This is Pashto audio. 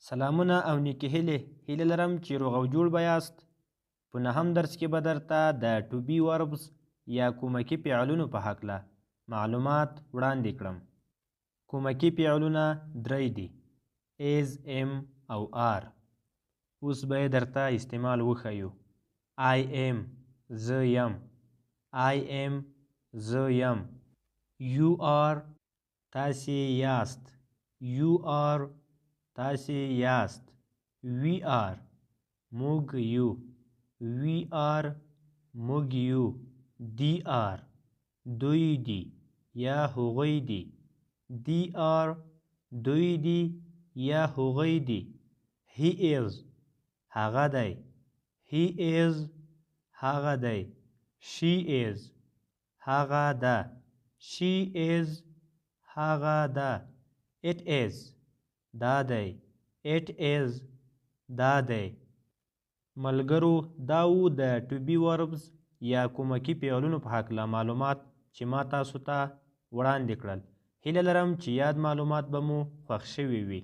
سلامونه او نیکې هیلې لرم چې روغ او جوړ به یاست. په نهم درس کې به درته د to be verbs یا کومکي فعلونو په هکله معلومات وړاندې کړم. کومکي فعلونه درې دي: is، am او are. اوس به یې درته استعمال وښیو. I am، زه یم. I am، زه یم. You are، تاسې یاست. You are، تاسې یاست. We are، موږ یو. We are، موږ یو. They are، دوی دي یا هغوی دي. They are، دوی دي یا هغوی دي. He is، هغه دی. He is، هغه دی. She is، هغه ده. She is، هغه ده. It is، دا دی. It is، دا دی. ملګرو، دا و د to be verbs یا کومکي فعلونو په هکله معلومات چې ما تاسو ته وړاندې کړل. هیله لرم چې یاد معلومات به مو خوښ شوي وي.